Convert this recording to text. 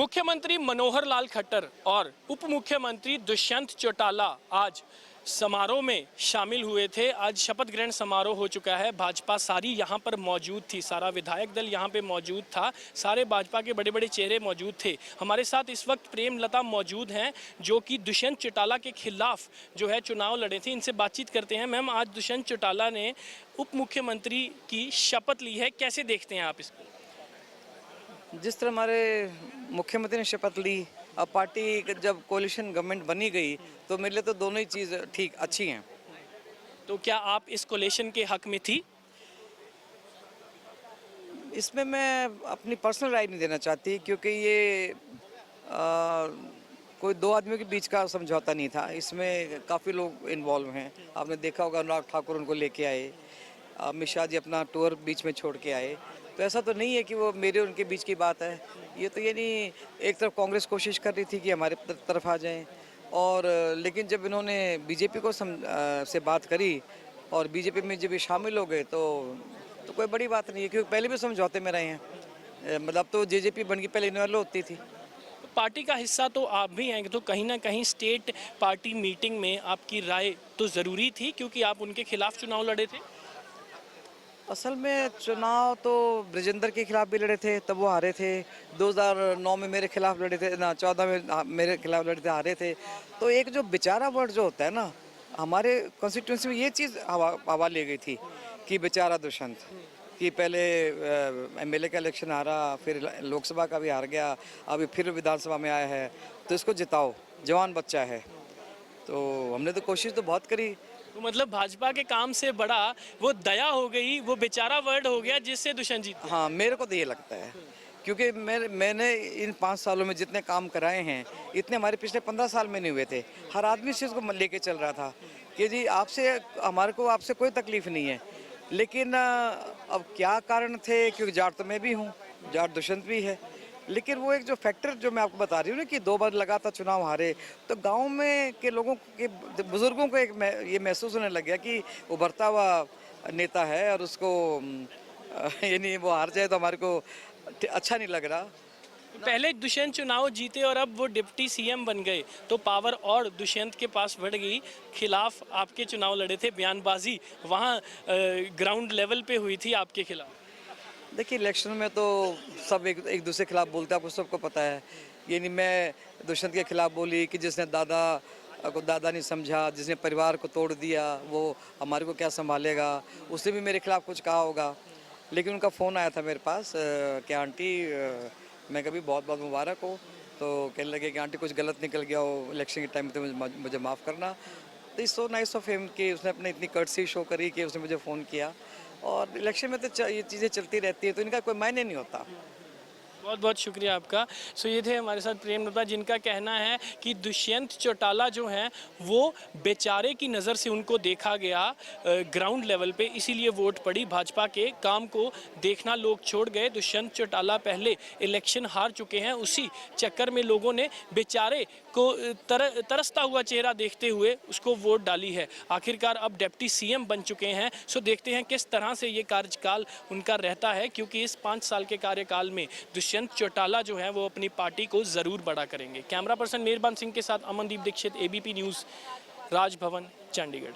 मुख्यमंत्री मनोहर लाल खट्टर और उप मुख्यमंत्री दुष्यंत चौटाला आज समारोह में शामिल हुए थे। आज शपथ ग्रहण समारोह हो चुका है। भाजपा सारी यहाँ पर मौजूद थी, सारा विधायक दल यहाँ पे मौजूद था, सारे भाजपा के बड़े बड़े चेहरे मौजूद थे। हमारे साथ इस वक्त प्रेमलता मौजूद हैं जो कि दुष्यंत चौटाला के खिलाफ जो है चुनाव लड़े थे। इनसे बातचीत करते हैं। मैम, आज दुष्यंत चौटाला ने उप मुख्यमंत्री की शपथ ली है, कैसे देखते हैं आप इसको? जिस तरह हमारे मुख्यमंत्री ने शपथ ली, अब पार्टी जब कोalition गवर्नमेंट बनी गई तो मेरे लिए तो दोनों ही चीज़ ठीक अच्छी हैं। तो क्या आप इस कोalition के हक में थी? इसमें मैं अपनी पर्सनल राय नहीं देना चाहती क्योंकि ये कोई दो आदमियों के बीच का समझौता नहीं था। इसमें काफ़ी लोग इन्वॉल्व हैं। आपने देखा होगा अनुराग ठाकुर उनको लेके आए, अमित शाह जी अपना टूर बीच में छोड़ के आए। तो ऐसा तो नहीं है कि वो मेरे उनके बीच की बात है। ये तो ये नहीं, एक तरफ कांग्रेस कोशिश कर रही थी कि हमारे तरफ आ जाएं, और लेकिन जब इन्होंने बीजेपी को से बात करी और बीजेपी में जब ये शामिल हो गए तो कोई बड़ी बात नहीं है, क्योंकि पहले भी समझौते में रहे हैं। मतलब तो जेजेपी बन के पहले इन्वॉल्व होती थी। पार्टी का हिस्सा तो आप भी हैं, तो कहीं ना कहीं स्टेट पार्टी मीटिंग में आपकी राय तो ज़रूरी थी क्योंकि आप उनके खिलाफ चुनाव लड़े थे। असल में चुनाव तो ब्रजेंद्र के खिलाफ भी लड़े थे, तब वो हारे थे। 2009 में मेरे खिलाफ लड़े थे ना, 14 में मेरे खिलाफ लड़े थे, हारे थे। तो एक जो बेचारा वर्ड जो होता है ना, हमारे कॉन्स्टिट्यूंसी में ये चीज़ हवा ले गई थी कि बेचारा दुष्यंत, कि पहले एमएलए का इलेक्शन हारा, फिर लोकसभा का भी हार गया, अभी फिर विधानसभा में आया है, तो इसको जिताओ, जवान बच्चा है। तो हमने तो कोशिश तो बहुत करी। तो मतलब भाजपा के काम से बड़ा वो दया हो गई, वो बेचारा वर्ड हो गया जिससे दुष्यंत जीत। हाँ, मेरे को तो ये लगता है, क्योंकि मैंने इन 5 सालों में जितने काम कराए हैं इतने हमारे पिछले 15 साल में नहीं हुए थे। हर आदमी इस चीज़ को लेके चल रहा था कि जी हमारे को आपसे कोई तकलीफ नहीं है। लेकिन अब क्या कारण थे, क्योंकि जाट तो मैं भी हूँ, जाट दुष्यंत भी है, लेकिन वो एक जो फैक्टर जो मैं आपको बता रही हूँ ना कि 2 बार लगातार चुनाव हारे, तो गांव में के लोगों के बुजुर्गों को ये महसूस होने लग गया कि उभरता हुआ नेता है और उसको यानी वो हार जाए तो हमारे को अच्छा नहीं लग रहा। पहले दुष्यंत चुनाव जीते और अब वो डिप्टी सीएम बन गए, तो पावर और दुष्यंत के पास बढ़ गई। खिलाफ आपके चुनाव लड़े थे, बयानबाजी वहाँ ग्राउंड लेवल पे हुई थी आपके खिलाफ। देखिए, इलेक्शन में तो सब एक दूसरे के खिलाफ बोलते हैं, आपको सबको पता है। यानी मैं दुष्यंत के खिलाफ बोली कि जिसने दादा को दादा नहीं समझा, जिसने परिवार को तोड़ दिया, वो हमारे को क्या संभालेगा, उसने भी मेरे खिलाफ कुछ कहा होगा। लेकिन उनका फ़ोन आया था मेरे पास कि आंटी मैं कभी बहुत बहुत मुबारक हो, तो कहने लगे कि आंटी कुछ गलत निकल गया हो इलेक्शन के टाइम में तो मुझे माफ़ करना। तो it's so nice of him कि उसने अपने इतनी कर्टसी शो करी कि उसने मुझे फ़ोन किया। और इलेक्शन में तो ये चीज़ें चलती रहती है, तो इनका कोई मायने नहीं होता। बहुत बहुत शुक्रिया आपका। सो ये थे हमारे साथ प्रेमलता, जिनका कहना है कि दुष्यंत चौटाला जो हैं वो बेचारे की नज़र से उनको देखा गया ग्राउंड लेवल पे, इसीलिए वोट पड़ी। भाजपा के काम को देखना लोग छोड़ गए। दुष्यंत चौटाला पहले इलेक्शन हार चुके हैं, उसी चक्कर में लोगों ने बेचारे को तरसता हुआ चेहरा देखते हुए उसको वोट डाली है। आखिरकार अब डिप्टी सीएम बन चुके हैं। सो देखते हैं किस तरह से ये कार्यकाल उनका रहता है, क्योंकि इस 5 साल के कार्यकाल में दुष्यंत चौटाला जो है वो अपनी पार्टी को ज़रूर बड़ा करेंगे। कैमरा पर्सन मेहरबान सिंह के साथ अमनदीप दीक्षित, एबीपी न्यूज़, राजभवन, चंडीगढ़।